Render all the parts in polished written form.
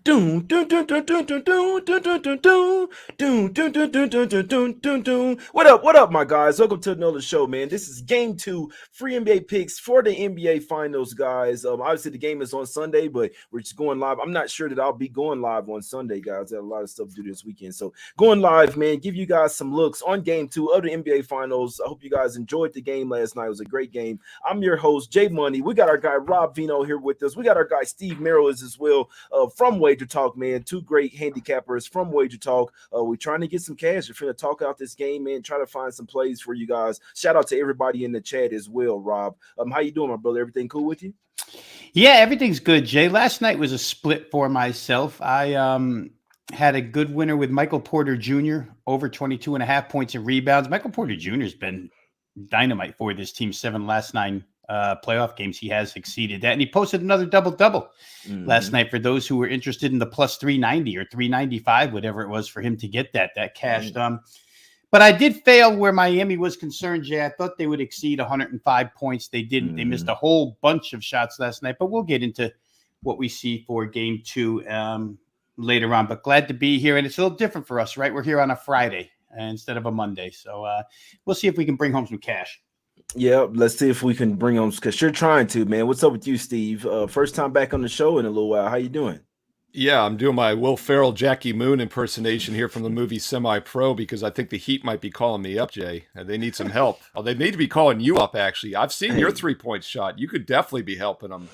Doom, doom, doom, doom, doom, doom, doom, doom, doom, doom, doom, doom, doom, doom, doom, doom, doom, doom, doom, doom. What up, my guys? Welcome to another show, man. This is game two, free NBA picks for the NBA Finals, guys. Obviously the game is on Sunday, but we're just going live. I'm not sure that I'll be going live on Sunday, guys. I have a lot of stuff to do this weekend, so going live, man. Give you guys some looks on game two of the NBA Finals. I hope you guys enjoyed the game last night. It was a great game. I'm your host, Jay Money. We got our guy Rob Veno here with us. We got our guy Steve Merril as well from Wager Talk, man. Two great handicappers from Wager Talk. We're trying to get some cash. We're trying to talk out this game, man. Try to find some plays for you guys. Shout out to everybody in the chat as well, Rob. How you doing, my brother? Everything cool with you? Yeah, everything's good, Jay. Last night was a split for myself. I had a good winner with Michael Porter Jr., over 22 and a half points and rebounds. Michael Porter Jr. has been dynamite for this team. 7 last 9 playoff games. He has exceeded that. And he posted another double-double last night for those who were interested in the plus 390 or 395, whatever it was for him to get that cashed. But I did fail where Miami was concerned, Jay. I thought they would exceed 105 points. They didn't. They missed a whole bunch of shots last night, but we'll get into what we see for game two later on. But glad to be here. And it's a little different for us, right? We're here on a Friday instead of a Monday. So we'll see if we can bring home some cash. Yeah, let's see if we can bring on, because you're trying to, man. What's up with you, Steve? First time back on the show in a little while. How you doing? Yeah, I'm doing my Will Ferrell, Jackie Moon impersonation here from the movie Semi-Pro because I think the Heat might be calling me up, Jay. And they need some help. Oh, they need to be calling you up, actually. I've seen your 3-point shot. You could definitely be helping them.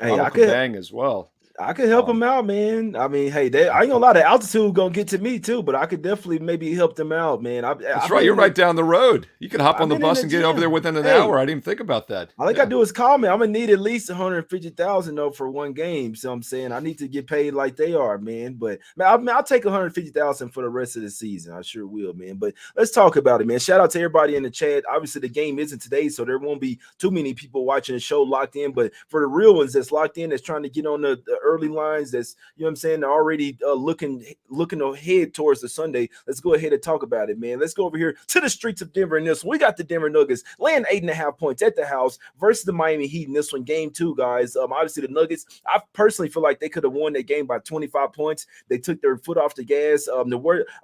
Hey, I could bang as well. I could help them out, man. I mean, hey, I ain't gonna lie, the altitude gonna get to me too, but I could definitely maybe help them out, man. That's right. You're right down the road. You can hop on the bus and get over there within an hour. I didn't even think about that. All I gotta do is call me. I'm gonna need at least 150,000 though for one game. So I'm saying I need to get paid like they are, man. But man, I'll take 150,000 for the rest of the season. I sure will, man. But let's talk about it, man. Shout out to everybody in the chat. Obviously, the game isn't today, so there won't be too many people watching the show locked in. But for the real ones that's locked in, that's trying to get on the early lines, that's, you know what I'm saying, they're already looking ahead towards the Sunday. Let's go ahead and talk about it, man. Let's go over here to the streets of Denver in this one. We got the Denver Nuggets laying 8.5 points at the house versus the Miami Heat in this one, game two, guys. Obviously the Nuggets, I personally feel like they could have won that game by 25 points. They took their foot off the gas. I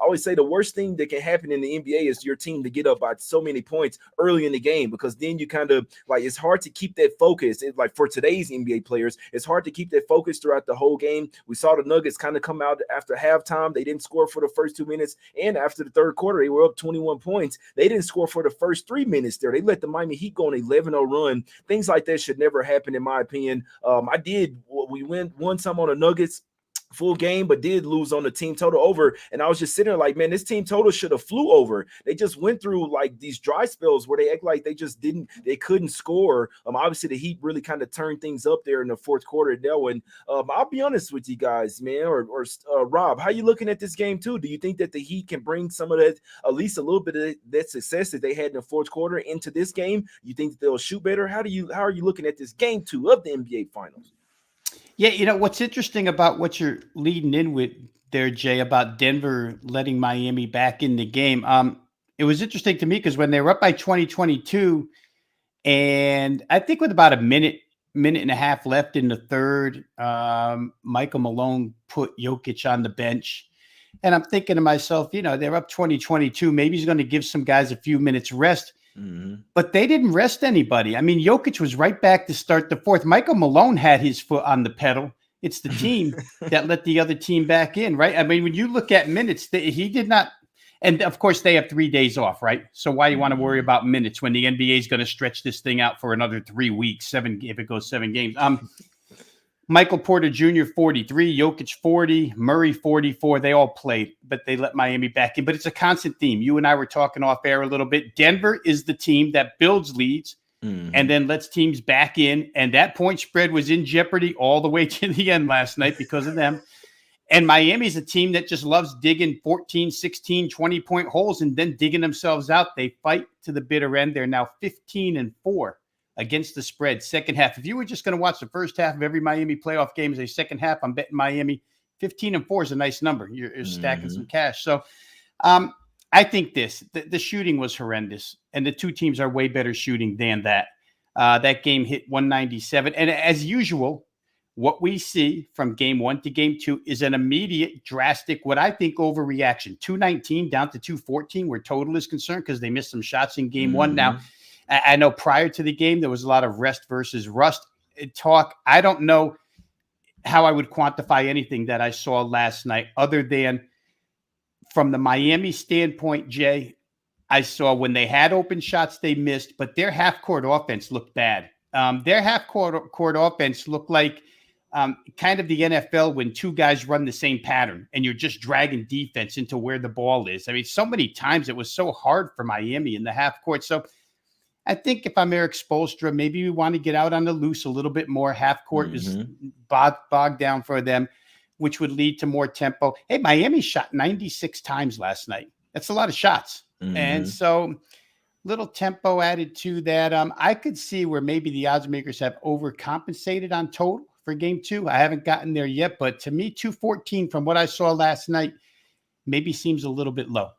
always say the worst thing that can happen in the NBA is your team to get up by so many points early in the game, because then you kind of like, it's hard to keep that focus. Like for today's NBA players, it's hard to keep that focus throughout the whole game. We saw the Nuggets kind of come out after halftime. They didn't score for the first 2 minutes, and after the third quarter, they were up 21 points. They didn't score for the first 3 minutes there. They let the Miami Heat go on 11-0 run. Things like that should never happen, in my opinion. We won some on the Nuggets full game, but did lose on the team total over. And I was just sitting there like, man, this team total should have flew over. They just went through like these dry spells where they act like they couldn't score. Obviously the Heat really kind of turned things up there in the fourth quarter. And I'll be honest with you guys, man, or Rob, how you looking at this game too? Do you think that the Heat can bring some of that, at least a little bit of that success that they had in the fourth quarter into this game? You think that they'll shoot better? How are you looking at this game two of the NBA Finals? Yeah, you know, what's interesting about what you're leading in with there, Jay, about Denver letting Miami back in the game. It was interesting to me because when they were up by 2022, and I think with about a minute and a half left in the third, Michael Malone put Jokic on the bench. And I'm thinking to myself, you know, they're up 2022. Maybe he's going to give some guys a few minutes rest. But they didn't rest anybody. I mean, Jokic was right back to start the fourth. Michael Malone had his foot on the pedal. It's the team that let the other team back in, right? I mean, when you look at minutes, he did not. And, of course, they have 3 days off, right? So why do you want to worry about minutes when the NBA is going to stretch this thing out for another 3 weeks, if it goes 7 games? Michael Porter Jr., 43, Jokic, 40, Murray, 44. They all played, but they let Miami back in. But it's a constant theme. You and I were talking off air a little bit. Denver is the team that builds leads and then lets teams back in. And that point spread was in jeopardy all the way to the end last night because of them. And Miami's a team that just loves digging 14, 16, 20-point holes and then digging themselves out. They fight to the bitter end. They're now 15-4. Against the spread, second half. If you were just going to watch the first half of every Miami playoff game as a second half, I'm betting Miami. 15-4 is a nice number. You're stacking some cash. So I think the shooting was horrendous, and the two teams are way better shooting than that. That game hit 197. And as usual, what we see from game 1 to game 2 is an immediate, drastic, what I think overreaction. 219 down to 214 where total is concerned because they missed some shots in game 1. Now, I know prior to the game, there was a lot of rest versus rust talk. I don't know how I would quantify anything that I saw last night other than from the Miami standpoint, Jay, I saw when they had open shots, they missed, but their half-court offense looked bad. Their half-court offense looked like kind of the NFL when two guys run the same pattern and you're just dragging defense into where the ball is. I mean, so many times it was so hard for Miami in the half court. So I think if I'm Eric Spoelstra, maybe we want to get out on the loose a little bit more. Half court is bogged down for them, which would lead to more tempo. Hey, Miami shot 96 times last night. That's a lot of shots. And so little tempo added to that. I could see where maybe the odds makers have overcompensated on total for game 2. I haven't gotten there yet, but to me, 214 from what I saw last night maybe seems a little bit low.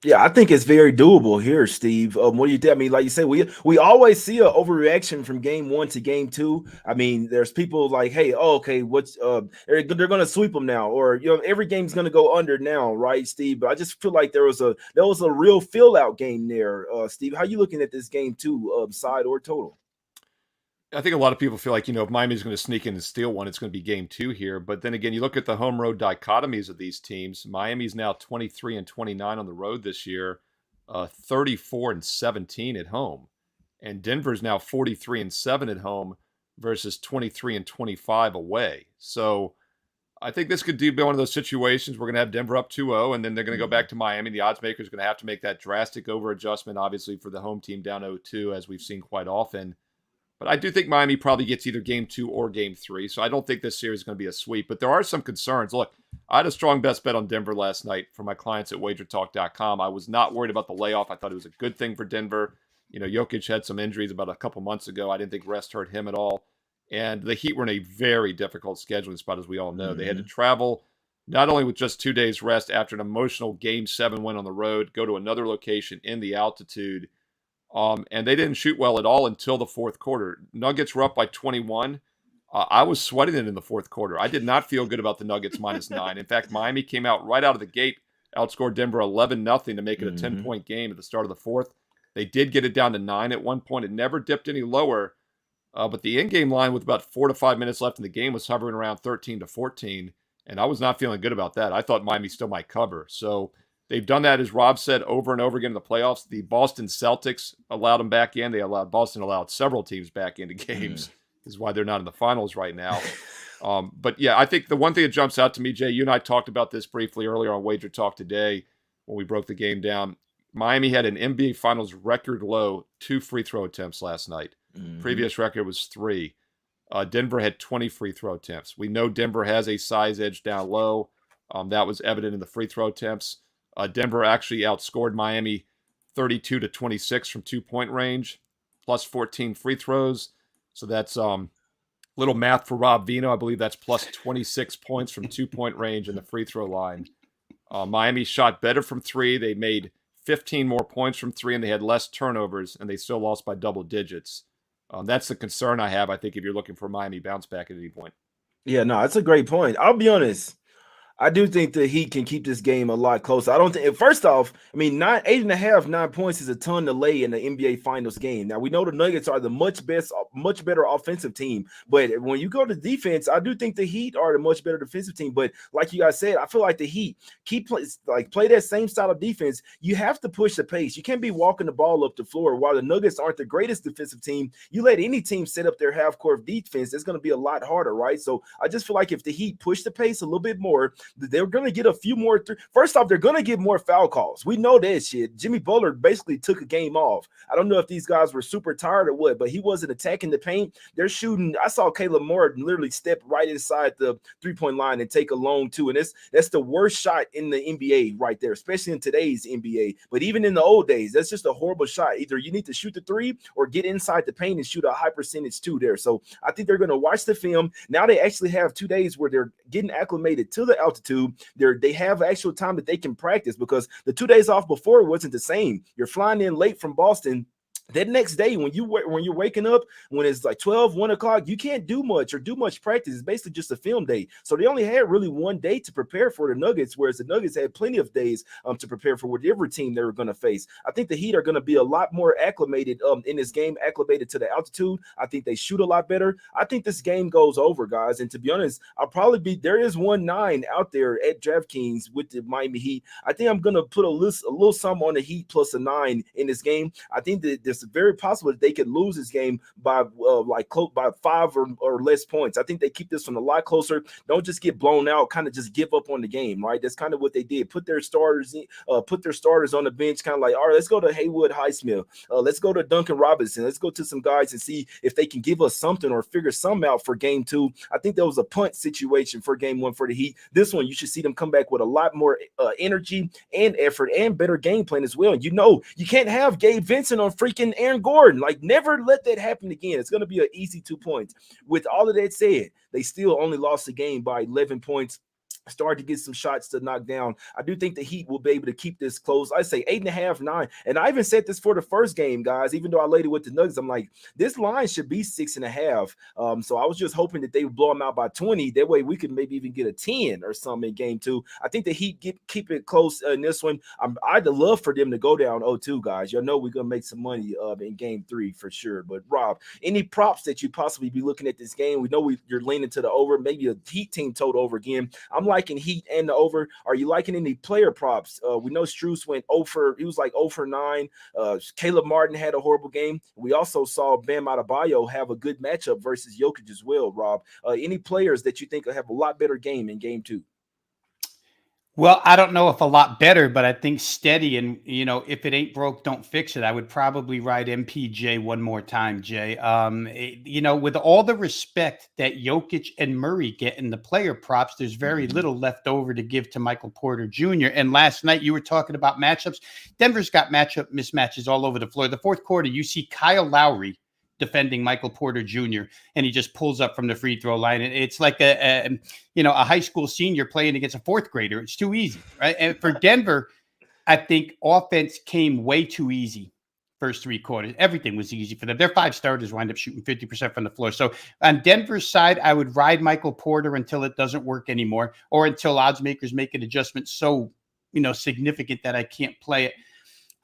Yeah, I think it's very doable here, Steve. What do you think? I mean, like you said, we always see an overreaction from game 1 to game 2. I mean, there's people like, hey, okay, what's they're going to sweep them now, or every game's going to go under now, right, Steve? But I just feel like there was a real fill out game there, Steve. How you looking at this game 2, side or total? I think a lot of people feel like, if Miami's going to sneak in and steal one, it's going to be game 2 here. But then again, you look at the home road dichotomies of these teams. Miami's now 23-29 on the road this year, 34-17 at home. And Denver's now 43-7 at home versus 23-25 away. So I think this could be one of those situations. We're going to have Denver up 2-0, and then they're going to go back to Miami. The odds maker is going to have to make that drastic over adjustment, obviously, for the home team down 0-2, as we've seen quite often. But I do think Miami probably gets either game 2 or game 3. So I don't think this series is going to be a sweep. But there are some concerns. Look, I had a strong best bet on Denver last night for my clients at wagertalk.com. I was not worried about the layoff. I thought it was a good thing for Denver. Jokic had some injuries about a couple months ago. I didn't think rest hurt him at all. And the Heat were in a very difficult scheduling spot, as we all know. They had to travel not only with just 2 days rest after an emotional Game 7 win on the road, go to another location in the altitude. And they didn't shoot well at all until the fourth quarter. Nuggets were up by 21. I was sweating it in the fourth quarter. I did not feel good about the Nuggets -9. In fact, Miami came out right out of the gate, outscored Denver 11-0 to make it a 10-point game at the start of the fourth. They did get it down to 9 at one point. It never dipped any lower. But the in-game line with about 4 to 5 minutes left in the game was hovering around 13-14. And I was not feeling good about that. I thought Miami still might cover. So they've done that, as Rob said, over and over again in the playoffs. The Boston Celtics allowed them back in. Boston allowed several teams back into games. This is why they're not in the finals right now. But yeah, I think the one thing that jumps out to me, Jay, you and I talked about this briefly earlier on Wager Talk today when we broke the game down. Miami had an NBA Finals record low 2 free throw attempts last night. Previous record was 3. Denver had 20 free throw attempts. We know Denver has a size edge down low. That was evident in the free throw attempts. Denver actually outscored Miami 32-26 from 2-point range, plus 14 free throws. So that's little math for Rob Veno. I believe that's plus 26 points from 2-point range in the free throw line. Miami shot better from 3. They made 15 more points from 3, and they had less turnovers, and they still lost by double digits. That's the concern I have, I think, if you're looking for Miami bounce back at any point. Yeah, no, that's a great point. I'll be honest. I do think the Heat can keep this game a lot closer. I don't think, first off, I mean, 8.5, 9 points is a ton to lay in the NBA Finals game. Now, we know the Nuggets are the much better offensive team, but when you go to defense, I do think the Heat are the much better defensive team. But like you guys said, I feel like the Heat play that same style of defense. You have to push the pace. You can't be walking the ball up the floor. While the Nuggets aren't the greatest defensive team, you let any team set up their half-court defense, it's going to be a lot harder, right? So I just feel like if the Heat push the pace a little bit more, they're going to get a few more. First off, they're going to get more foul calls. We know that shit. Jimmy Butler basically took a game off. I don't know if these guys were super tired or what, but he wasn't attacking the paint. They're shooting. I saw Caleb Moore literally step right inside the three-point line and take a long 2. And that's the worst shot in the NBA right there, especially in today's NBA. But even in the old days, that's just a horrible shot. Either you need to shoot the 3 or get inside the paint and shoot a high percentage 2 there. So I think they're going to watch the film. Now they actually have 2 days where they're getting acclimated to the altitude. They have actual time that they can practice, because the 2 days off before wasn't the same. You're flying in late from Boston. that next day when you're waking up, when it's like 1 o'clock, you can't do much or do much practice. It's basically just a film day. So they only had really 1 day to prepare for the Nuggets, whereas the Nuggets had plenty of days to prepare for whatever team they were going to face. I think the Heat are going to be a lot more acclimated in this game, acclimated to the altitude. I think they shoot a lot better. I think this game goes over, guys. And to be honest, I'll probably be there is 1-9 out there at DraftKings with the Miami Heat. I think I'm gonna put a little sum on the Heat plus a 9 in this game. I think that there's very possible that they could lose this game by by 5 or less points. I think they keep this one a lot closer. Don't just get blown out, kind of just give up on the game, right? That's kind of what they did. Put their starters on the bench, kind of like, all right, let's go to Haywood Highsmith. Let's go to Duncan Robinson. Let's go to some guys and see if they can give us something or figure something out for game 2. I think there was a punt situation for game 1 for the Heat. This one, you should see them come back with a lot more energy and effort and better game plan as well. You know, you can't have Gabe Vincent on freaking Aaron Gordon. Like, never let that happen again. It's going to be an easy 2 points. With all of that said, they still only lost the game by 11 points. Started to get some shots to knock down. I do think the Heat will be able to keep this close. I say 8.5, 9. And I even said this for the first game, guys. Even though I laid it with the Nuggets, I'm like, this line should be 6.5. So I was just hoping that they would blow them out by 20. That way we could maybe even get a 10 or something in game 2. I think the Heat keep it close in this one. I'd love for them to go down 0-2, guys. Y'all know we're gonna make some money in game 3 for sure. But Rob, any props that you possibly be looking at this game? We know you're leaning to the over, maybe a Heat team total over again. I'm liking Heat and the over. Are you liking any player props? We know Strus went over. He was like 0 for 9. Caleb Martin had a horrible game. We also saw Bam Adebayo have a good matchup versus Jokic as well, Rob. Any players that you think will have a lot better game in game 2? Well, I don't know if a lot better, but I think steady. And, you know, if it ain't broke, don't fix it. I would probably ride MPJ one more time, Jay. You know, with all the respect that Jokic and Murray get in the player props, there's very little left over to give to Michael Porter Jr. And last night you were talking about matchups. Denver's got matchup mismatches all over the floor. The fourth quarter, you see Kyle Lowry defending Michael Porter Jr. and he just pulls up from the free throw line. And it's like a high school senior playing against a fourth grader. It's too easy, right? And for Denver, I think offense came way too easy first 3 quarters. Everything was easy for them. Their 5 starters wind up shooting 50% from the floor. So on Denver's side, I would ride Michael Porter until it doesn't work anymore, or until odds makers make an adjustment so, significant that I can't play it.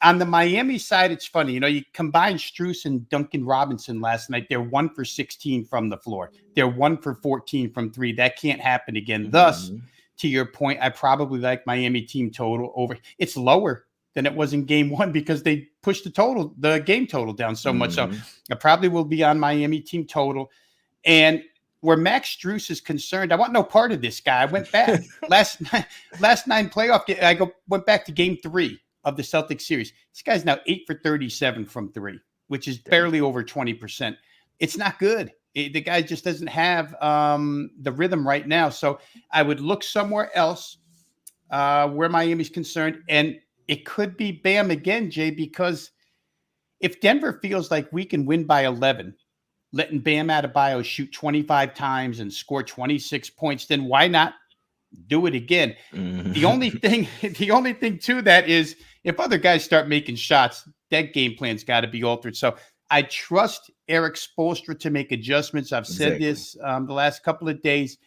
On the Miami side, it's funny. You combine Strus and Duncan Robinson last night. They're 1 for 16 from the floor. They're 1 for 14 from 3. That can't happen again. Thus, to your point, I probably like Miami team total over. It's lower than it was in game 1 because they pushed the game total down so much. So I probably will be on Miami team total. And where Max Strus is concerned, I want no part of this guy. I went back last 9 playoff game. Went back to game 3 of the Celtics series. This guy's now 8 for 37 from 3, which is barely over 20%. It's not good. The guy just doesn't have the rhythm right now. So I would look somewhere else where Miami's concerned. And it could be Bam again, Jay, because if Denver feels like we can win by 11, letting Bam Adebayo shoot 25 times and score 26 points, then why not do it again? The only thing to that is if other guys start making shots, that game plan's got to be altered. So I trust Eric Spoelstra to make adjustments. I've said this the last couple of days.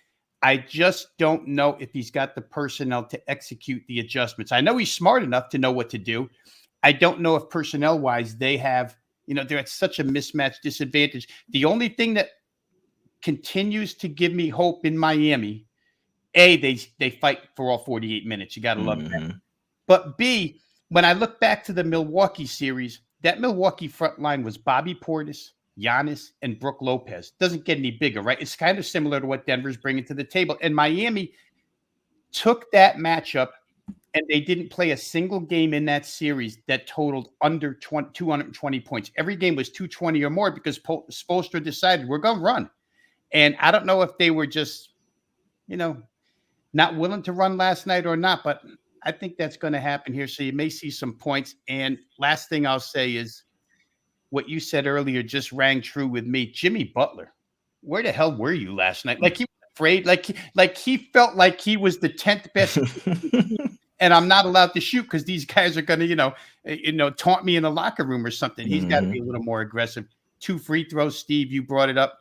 I just don't know if he's got the personnel to execute the adjustments. I know he's smart enough to know what to do. I don't know if personnel-wise they have, they're at such a mismatch disadvantage. The only thing that continues to give me hope in Miami, A, they fight for all 48 minutes. You got to love that. But B, when I look back to the Milwaukee series, that Milwaukee front line was Bobby Portis, Giannis, and Brook Lopez. Doesn't get any bigger, right? It's kind of similar to what Denver's bringing to the table. And Miami took that matchup, and they didn't play a single game in that series that totaled under 220 points. Every game was 220 or more because Spoelstra decided we're going to run. And I don't know if they were just, not willing to run last night or not, but I think that's going to happen here. So you may see some points. And last thing I'll say is what you said earlier just rang true with me. Jimmy Butler, where the hell were you last night? Like he was afraid, like he felt like he was the 10th best. and I'm not allowed to shoot because these guys are going to, taunt me in the locker room or something. He's got to be a little more aggressive. 2 free throws, Steve, you brought it up.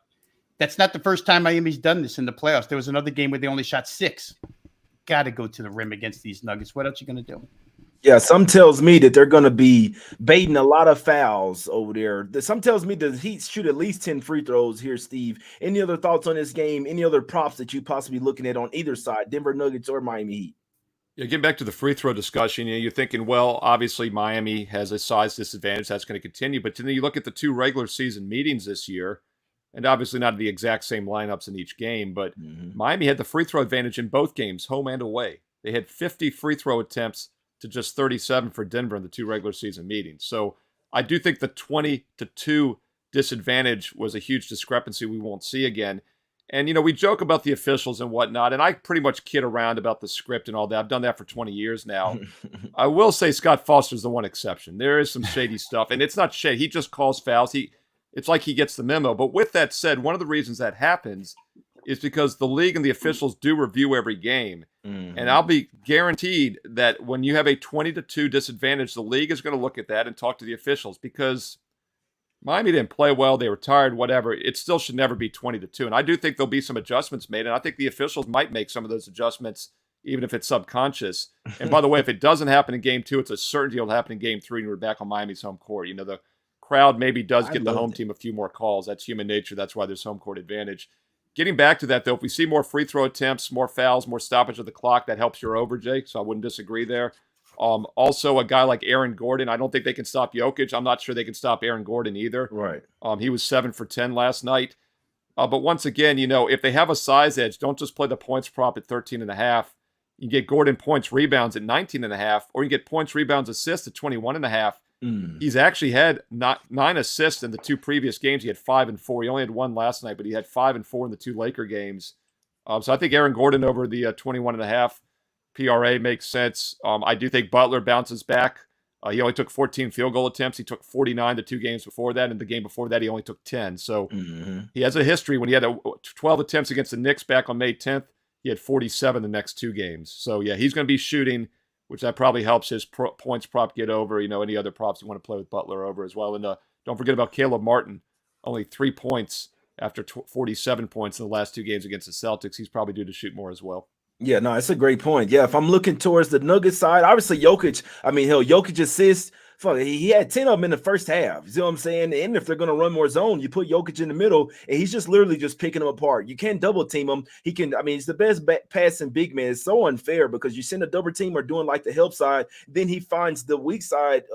That's not the first time Miami's done this in the playoffs. There was another game where they only shot 6. Got to go to the rim against these Nuggets. What else are you going to do? Yeah, some tells me that they're going to be baiting a lot of fouls over there. Some tells me the Heat shoot at least 10 free throws here, Steve. Any other thoughts on this game? Any other props that you possibly looking at on either side, Denver Nuggets or Miami Heat? Yeah, getting back to the free throw discussion, you're thinking, well, obviously Miami has a size disadvantage. That's going to continue. But then you look at the 2 regular season meetings this year, and obviously not the exact same lineups in each game, but Miami had the free throw advantage in both games, home and away. They had 50 free throw attempts to just 37 for Denver in the 2 regular season meetings. So I do think the 20-2 disadvantage was a huge discrepancy we won't see again. And, we joke about the officials and whatnot, and I pretty much kid around about the script and all that. I've done that for 20 years now. I will say Scott Foster's the one exception. There is some shady stuff, and it's not shady. He just calls fouls. It's like he gets the memo. But with that said, one of the reasons that happens is because the league and the officials do review every game. And I'll be guaranteed that when you have a 20-2 disadvantage, the league is going to look at that and talk to the officials because Miami didn't play well. They were tired, whatever. It still should never be 20-2. And I do think there'll be some adjustments made. And I think the officials might make some of those adjustments, even if it's subconscious. And by the way, if it doesn't happen in game 2, it's a certainty it'll happen in game 3 and we're back on Miami's home court. The crowd maybe does get the home team a few more calls. That's human nature. That's why there's home court advantage. Getting back to that, though, if we see more free throw attempts, more fouls, more stoppage of the clock, that helps your over, Jake. So I wouldn't disagree there. Also, a guy like Aaron Gordon, I don't think they can stop Jokic. I'm not sure they can stop Aaron Gordon either. Right. He was 7 for 10 last night. But once again, if they have a size edge, don't just play the points prop at 13.5. You can get Gordon points, rebounds at 19.5, or you can get points, rebounds, assists at 21.5. He's actually had 9 assists in the 2 previous games. He had 5 and 4. He only had 1 last night, but he had 5 and 4 in the 2 Laker games. So I think Aaron Gordon over the 21.5 PRA makes sense. I do think Butler bounces back. He only took 14 field goal attempts. He took 49 the 2 games before that, and the game before that he only took 10. So he has a history. When he had 12 attempts against the Knicks back on May 10th, he had 47 the next 2 games. So yeah, he's going to be shooting, which that probably helps his points prop get over. Any other props you want to play with Butler over as well. And don't forget about Caleb Martin, only 3 points after 47 points in the last 2 games against the Celtics. He's probably due to shoot more as well. Yeah, no, it's a great point. Yeah, if I'm looking towards the Nuggets side, obviously Jokic, Jokic assists. Fuck, he had 10 of them in the first half. You see what I'm saying? And if they're going to run more zone, you put Jokic in the middle, and he's just literally just picking them apart. You can't double team him. He's the best passing big man. It's so unfair because you send a double team or doing like the help side, then he finds the weak side.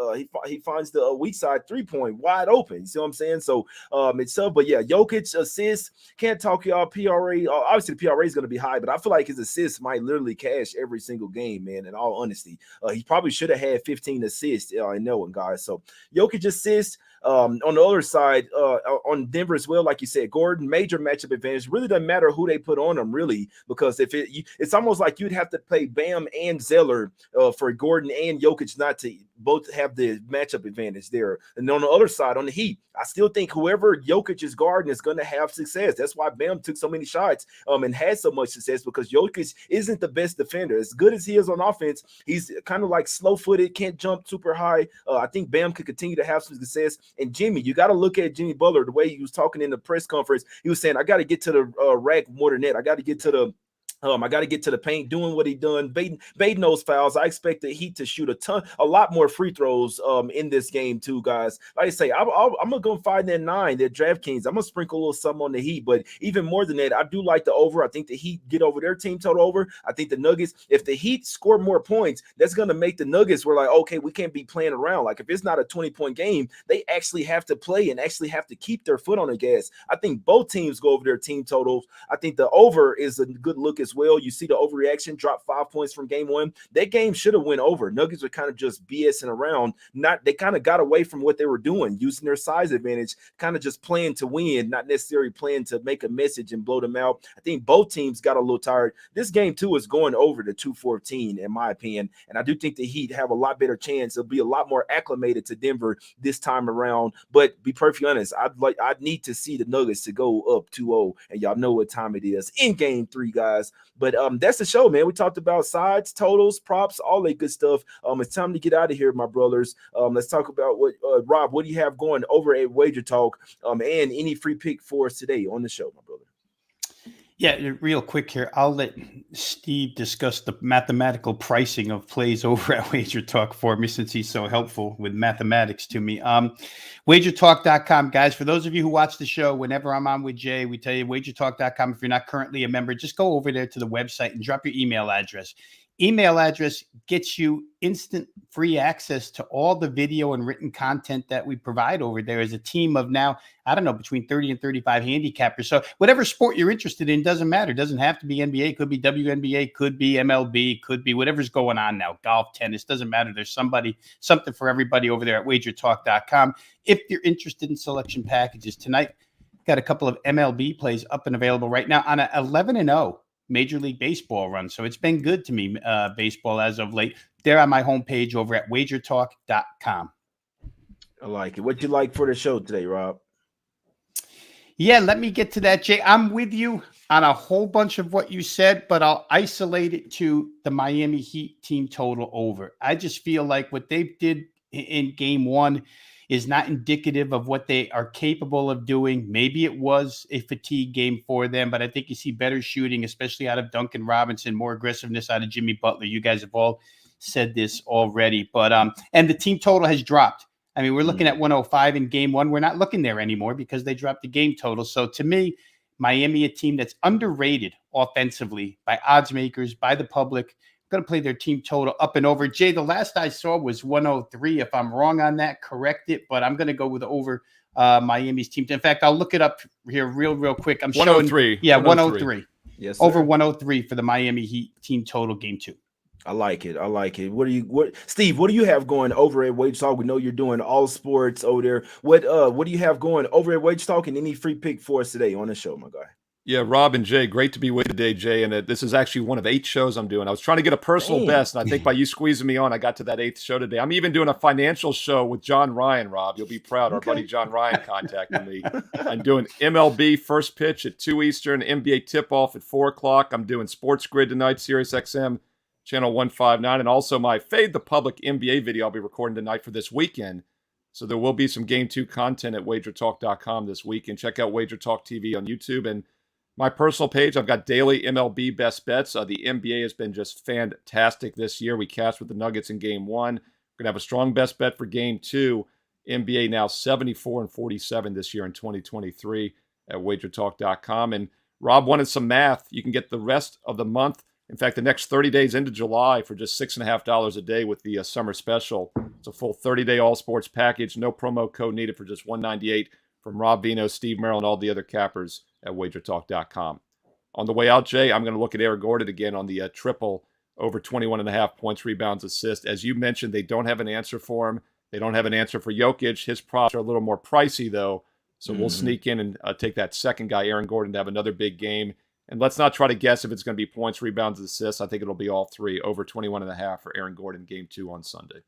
He finds the weak side 3-point wide open. You see what I'm saying? So it's tough. But yeah, Jokic assists. Can't talk y'all PRA. Obviously, the PRA is going to be high, but I feel like his assists might literally cash every single game, man, in all honesty. He probably should have had 15 assists in that one, guys. So Jokic assists. On the other side, on Denver as well, like you said, Gordon, major matchup advantage. Really doesn't matter who they put on them, really, because it's almost like you'd have to play Bam and Zeller for Gordon and Jokic not to both have the matchup advantage there. And on the other side, on the Heat, I still think whoever Jokic is guarding is going to have success. That's why Bam took so many shots and had so much success, because Jokic isn't the best defender. As good as he is on offense, he's kind of like slow-footed, can't jump super high. I think Bam could continue to have some success. And Jimmy, you got to look at Jimmy Butler, the way he was talking in the press conference. He was saying, I got to get to the rack more than that. I got to get to the I got to get to the paint, doing what he done, baiting those fouls. I expect the Heat to shoot a lot more free throws in this game too, guys. Like I say, I'm going to go find that 9, that DraftKings. I'm going to sprinkle a little something on the Heat, but even more than that, I do like the over. I think the Heat get over their team total over. I think the Nuggets, if the Heat score more points, that's going to make the Nuggets, we're like, okay, we can't be playing around. Like if it's not a 20-point game, they actually have to play and actually have to keep their foot on the gas. I think both teams go over their team totals. I think the over is a good look as well. You see the overreaction, drop 5 points from game 1. That game should have went over. Nuggets were kind of just BSing around. They kind of got away from what they were doing, using their size advantage, kind of just playing to win, not necessarily playing to make a message and blow them out. I think both teams got a little tired. This game too is going over to 214 in my opinion, and I do think the Heat have a lot better chance. They'll be a lot more acclimated to Denver this time around. But be perfectly honest, I'd need to see the Nuggets to go up 2-0, and y'all know what time it is in game 3, guys. But that's the show, man. We talked about sides, totals, props, all that good stuff. It's time to get out of here, my brothers. Let's talk about what Rob, what do you have going over at Wager Talk? And any free pick for us today on the show, my brother. Yeah, real quick here. I'll let Steve discuss the mathematical pricing of plays over at Wager Talk for me, since he's so helpful with mathematics to me. WagerTalk.com, guys. For those of you who watch the show, whenever I'm on with Jay, we tell you WagerTalk.com. If you're not currently a member, just go over there to the website and drop your email address. Email address gets you instant free access to all the video and written content that we provide over there as a team of now, I don't know, between 30 and 35 handicappers. So whatever sport you're interested in, doesn't matter. It doesn't have to be NBA, could be WNBA, could be MLB, could be whatever's going on now, golf, tennis, doesn't matter. There's something for everybody over there at wagertalk.com. If you're interested in selection packages tonight, got a couple of MLB plays up and available right now on a 11-0 Major League Baseball run. So it's been good to me, baseball as of late. They're on my homepage over at wagertalk.com. I like it. What you like for the show today, Rob? Yeah, let me get to that, Jay. I'm with you on a whole bunch of what you said, but I'll isolate it to the Miami Heat team total over. I just feel like what they did in game one is not indicative of what they are capable of doing. Maybe it was a fatigue game for them, but I think you see better shooting, especially out of Duncan Robinson, more aggressiveness out of Jimmy Butler. You guys have all said this already, but and the team total has dropped. I mean, we're looking at 105 in game one. We're not looking there anymore because they dropped the game total. So to me, Miami, a team that's underrated offensively by odds makers, by the public, going to play their team total up and over. Jay, the last I saw was 103. If I'm wrong on that, correct it. But I'm going to go with over Miami's team. In fact, I'll look it up here real quick. I'm 103. Showing, yeah, 103. Yes, sir. Over 103 for the Miami Heat team total game two. I like it. Steve, what do you have going over at Wage Talk? We know you're doing all sports over there. What do you have going over at Wage Talk, and any free pick for us today on the show, my guy? Yeah, Rob and Jay, great to be with you today, Jay. And this is actually one of 8 shows I'm doing. I was trying to get a personal best, and I think by you squeezing me on, I got to that 8th show today. I'm even doing a financial show with John Ryan, Rob. You'll be proud. Our buddy John Ryan contacted me. I'm doing MLB first pitch at 2 Eastern, NBA tip-off at 4 o'clock. I'm doing Sports Grid tonight, Sirius XM, channel 159, and also my Fade the Public NBA video I'll be recording tonight for this weekend. So there will be some Game 2 content at wagertalk.com this weekend. Check out Wager Talk TV on YouTube. And my personal page, I've got daily MLB best bets. The NBA has been just fantastic this year. We cashed with the Nuggets in Game 1. We're going to have a strong best bet for Game 2. NBA now 74-47 this year in 2023 at wagertalk.com. And Rob wanted some math. You can get the rest of the month, in fact, the next 30 days into July for just $6.50 a day with the summer special. It's a full 30-day all-sports package. No promo code needed for just $198 from Rob Veno, Steve Merril, and all the other cappers at wagertalk.com. On the way out, Jay, I'm going to look at Aaron Gordon again on the triple over 21.5 points, rebounds, assists. As you mentioned, they don't have an answer for him. They don't have an answer for Jokic. His props are a little more pricey, though. So we'll sneak in and take that second guy, Aaron Gordon, to have another big game. And let's not try to guess if it's going to be points, rebounds, assists. I think it'll be all 3, over 21.5 for Aaron Gordon, Game 2 on Sunday.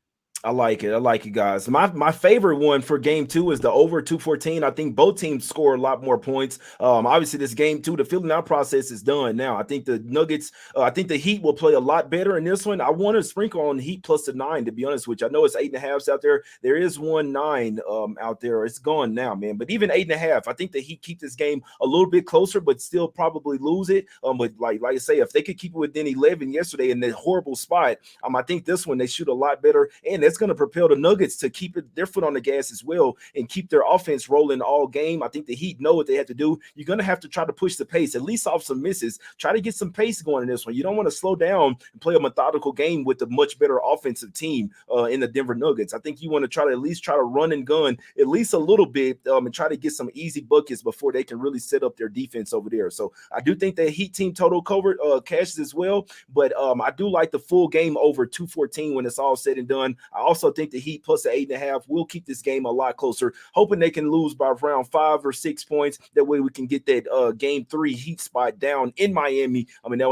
I like it, guys. My favorite one for game 2 is the over 214. I think both teams score a lot more points. Obviously, this game 2, the filling out process is done now. I think the Nuggets, I think the Heat will play a lot better in this one. I want to sprinkle on Heat plus the 9, to be honest with you. I know it's 8.5s out there. There is 1-9 out there. It's gone now, man. But even 8.5, I think the Heat keep this game a little bit closer, but still probably lose it. But like I say, if they could keep it within 11 yesterday in that horrible spot, I think this one they shoot a lot better, and that's going to propel the Nuggets to keep their foot on the gas as well and keep their offense rolling all game. I think the Heat know what they have to do. You're going to have to try to push the pace, at least off some misses. Try to get some pace going in this one. You don't want to slow down and play a methodical game with a much better offensive team in the Denver Nuggets. I think you want to try to at least try to run and gun at least a little bit and try to get some easy buckets before they can really set up their defense over there. So I do think that Heat team total covered cashes as well, but I do like the full game over 214 when it's all said and done. I also think the Heat plus the 8.5 will keep this game a lot closer, hoping they can lose by around 5 or 6 points. That way we can get that game 3 Heat spot down in Miami.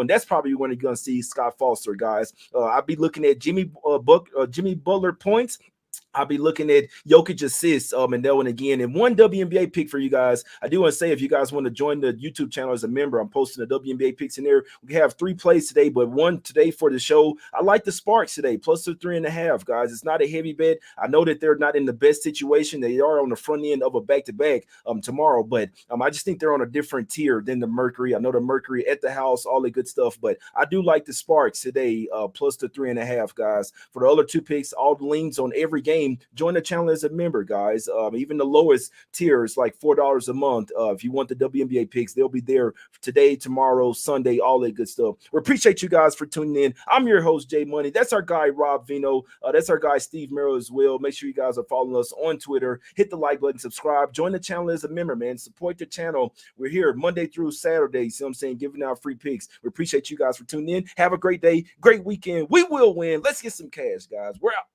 That's probably when you're going to see Scott Foster, guys. I'll be looking at Jimmy Butler points. I'll be looking at Jokic assists and that one again. And one WNBA pick for you guys. I do want to say, if you guys want to join the YouTube channel as a member, I'm posting the WNBA picks in there. We have 3 plays today, but one today for the show. I like the Sparks today, plus the 3.5, guys. It's not a heavy bet. I know that they're not in the best situation. They are on the front end of a back-to-back tomorrow, but I just think they're on a different tier than the Mercury. I know the Mercury at the house, all the good stuff, but I do like the Sparks today, plus the 3.5, guys. For the other 2 picks, all the leans on every game. Join the channel as a member, guys. Even the lowest tier is like $4 a month. If you want the WNBA picks, they'll be there today, tomorrow, Sunday, all that good stuff. We appreciate you guys for tuning in. I'm your host, Jay Money. That's our guy, Rob Veno. That's our guy, Steve Merril, as well. Make sure you guys are following us on Twitter. Hit the like button, subscribe, join the channel as a member, man. Support the channel. We're here Monday through Saturday. See what I'm saying? Giving out free picks. We appreciate you guys for tuning in. Have a great day, great weekend. We will win. Let's get some cash, guys. We're out.